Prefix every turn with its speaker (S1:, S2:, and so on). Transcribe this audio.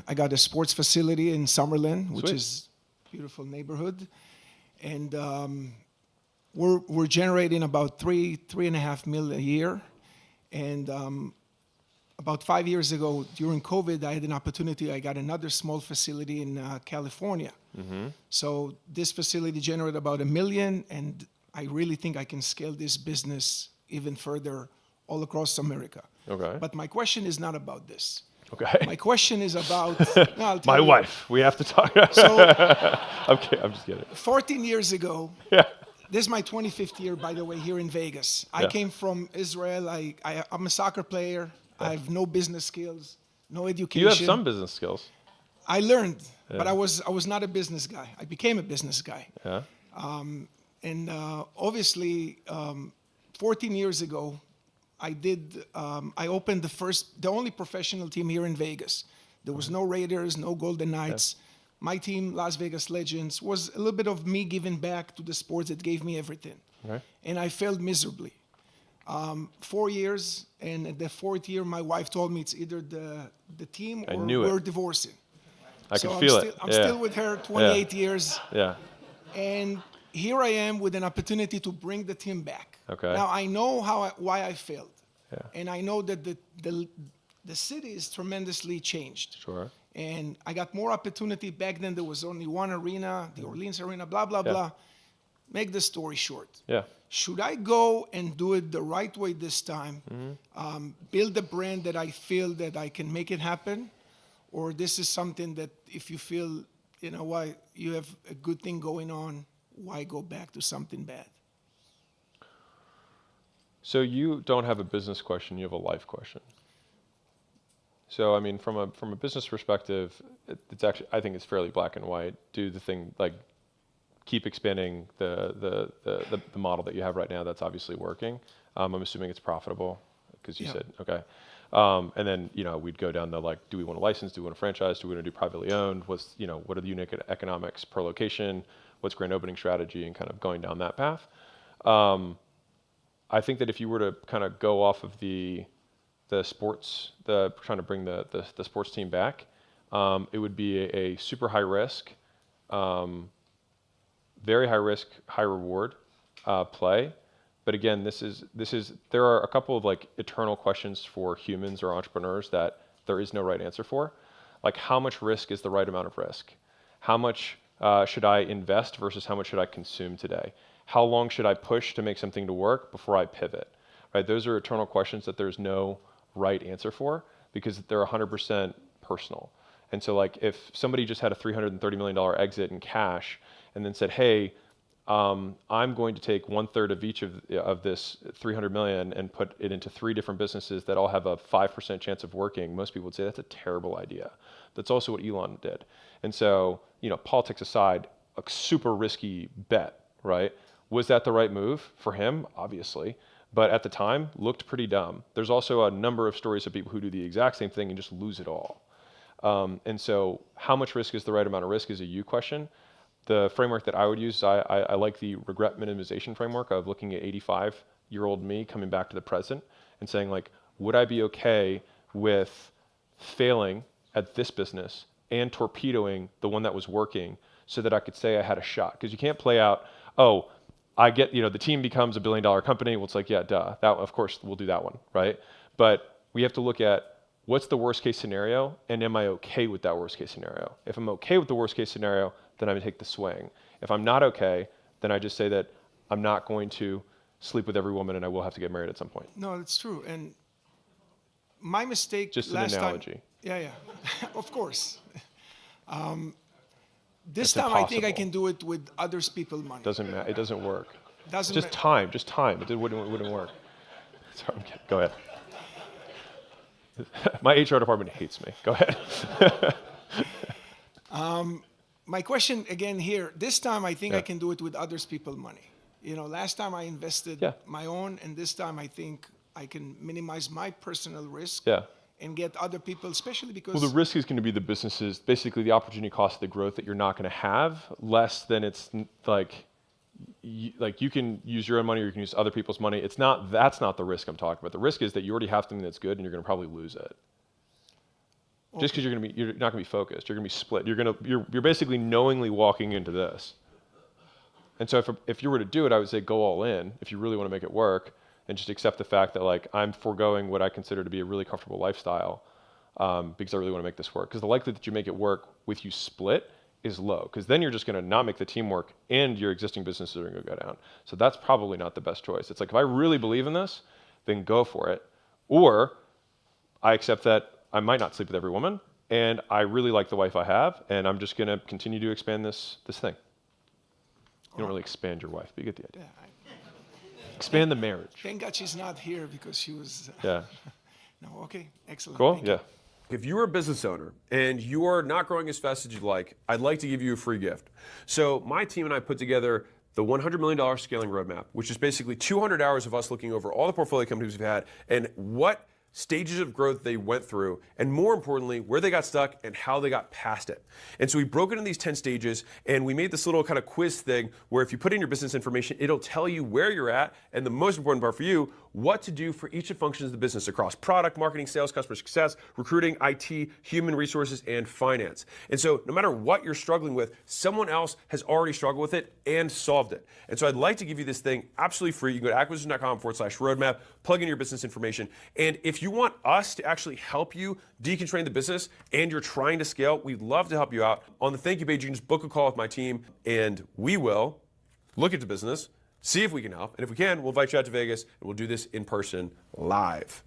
S1: I got a sports facility in Summerlin, which
S2: Sweet.
S1: is a beautiful neighborhood. And we're generating about 3.5 million a year. And about 5 years ago, during COVID, I had an opportunity. I got another small facility in California. So this facility generated about 1 million, and I really think I can scale this business even further all across America.
S2: Okay.
S1: But my question is not about this.
S2: Okay.
S1: My question is about no, I'll tell
S2: My
S1: you.
S2: wife. We have to talk.
S1: So
S2: Okay, I'm just kidding.
S1: 14 years ago,
S2: Yeah.
S1: this is my 25th year, by the way, here in Vegas. I
S2: Yeah.
S1: came from Israel. I'm a soccer player. I have no business skills, no education.
S2: You have some business skills.
S1: I learned, but
S2: Yeah.
S1: I was not a business guy. I became a business guy.
S2: Yeah.
S1: And obviously, 14 years ago, I opened the only professional team here in Vegas. There was no Raiders, no Golden Knights. My team, Las Vegas Legends, was a little bit of me giving back to the sports that gave me everything.
S2: Okay.
S1: And I failed miserably. 4 years, and at the fourth year, my wife told me it's either the team
S2: I
S1: or
S2: knew it.
S1: we're divorcing.
S2: I
S1: So
S2: can feel it.
S1: I'm
S2: Yeah.
S1: still with her 28 years.
S2: Yeah.
S1: And here I am with an opportunity to bring the team back.
S2: Okay.
S1: Now I know why I failed,
S2: Yeah.
S1: and I know that the city is tremendously changed.
S2: Sure.
S1: And I got more opportunity. Back then there was only one arena, the Orleans Arena. Blah blah
S2: Yeah.
S1: blah. Make the story short.
S2: Yeah.
S1: Should I go and do it the right way this time? Build a brand that I feel that I can make it happen, or this is something that if you feel, you know, why you have a good thing going on, why go back to something bad?
S2: So you don't have a business question, you have a life question. So I mean, from a business perspective, it's actually, I think it's fairly black and white. Do the thing, like keep expanding the model that you have right now. That's obviously working. I'm assuming it's profitable because you
S1: Yeah.
S2: said okay. And then we'd go down the like, do we want to license? Do we want to franchise? Do we want to do privately owned? What are the unique economics per location? What's grand opening strategy? And kind of going down that path. I think that if you were to kind of go off of the sports, trying to bring the sports team back, it would be a super high risk, very high risk, high reward play. But again, there are a couple of like eternal questions for humans or entrepreneurs that there is no right answer for. Like, how much risk is the right amount of risk? How much should I invest versus how much should I consume today? How long should I push to make something to work before I pivot? Right? Those are eternal questions that there's no right answer for because they're 100% personal. And so like if somebody just had a $330 million exit in cash and then said, hey, I'm going to take 1/3 of each of this 300 million and put it into 3 different businesses that all have a 5% chance of working, most people would say that's a terrible idea. That's also what Elon did. And so, politics aside, a super risky bet, right? Was that the right move for him? Obviously. But at the time, looked pretty dumb. There's also a number of stories of people who do the exact same thing and just lose it all. And so how much risk is the right amount of risk is a you question. The framework that I would use, I like the regret minimization framework of looking at 85-year-old me coming back to the present and saying like, would I be okay with failing at this business and torpedoing the one that was working so that I could say I had a shot? Because you can't play out, I get, the team becomes $1 billion company. Well, it's like, yeah, duh. That, of course, we'll do that one, right? But we have to look at what's the worst case scenario and am I okay with that worst case scenario? If I'm okay with the worst case scenario, then I would take the swing. If I'm not okay, then I just say that I'm not going to sleep with every woman and I will have to get married at some point.
S1: No, that's true. And my mistake
S2: Just an
S1: last
S2: analogy.
S1: time. Yeah, of course. This
S2: It's
S1: time I think I
S2: impossible.
S1: can do it with others people's money.
S2: Doesn't matter. It doesn't work.
S1: Doesn't
S2: Just
S1: ma-
S2: time. It wouldn't work. Sorry, I'm kidding. Go ahead. My HR department hates me. Go ahead.
S1: My question again here, this time I think
S2: Yeah.
S1: I can do it with others people's money. Last time I invested
S2: Yeah.
S1: my own, and this time I think I can minimize my personal risk
S2: Yeah.
S1: and get other people, especially because
S2: Well, the risk is going to be the businesses, basically the opportunity cost of the growth that you're not going to have, less than it's like you can use your own money or you can use other people's money. That's not the risk I'm talking about. The risk is that you already have something that's good and you're going to probably lose it. Just because you're not gonna be focused. You're gonna be split. You're basically knowingly walking into this. And so if you were to do it, I would say go all in if you really want to make it work, and just accept the fact that like I'm foregoing what I consider to be a really comfortable lifestyle because I really want to make this work. Because the likelihood that you make it work with you split is low, because then you're just going to not make the team work and your existing business is going to go down. So that's probably not the best choice. It's like, if I really believe in this, then go for it. Or I accept that I might not sleep with every woman, and I really like the wife I have, and I'm just going to continue to expand this thing. You don't really expand your wife, but you get the idea. Expand the marriage.
S1: Thank God she's not here, because she was...
S2: Yeah.
S1: No, okay, excellent.
S2: Cool?
S1: Thank
S2: Yeah.
S1: you.
S3: If you are a business owner and you are not growing as fast as you'd like, I'd like to give you a free gift. So my team and I put together the $100 million scaling roadmap, which is basically 200 hours of us looking over all the portfolio companies we've had and what stages of growth they went through, and more importantly, where they got stuck and how they got past it. And so we broke it into these 10 stages, and we made this little kind of quiz thing where if you put in your business information, it'll tell you where you're at, and the most important part for you, what to do for each of the functions of the business across product, marketing, sales, customer success, recruiting, IT, human resources, and finance. And so no matter what you're struggling with, someone else has already struggled with it and solved it. And so I'd like to give you this thing absolutely free. You can go to acquisition.com/roadmap, plug in your business information, and if you want us to actually help you deconstrain the business and you're trying to scale, we'd love to help you out. On the thank you page, you can just book a call with my team, and we will look at the business, see if we can help, and if we can, we'll invite you out to Vegas, and we'll do this in person live.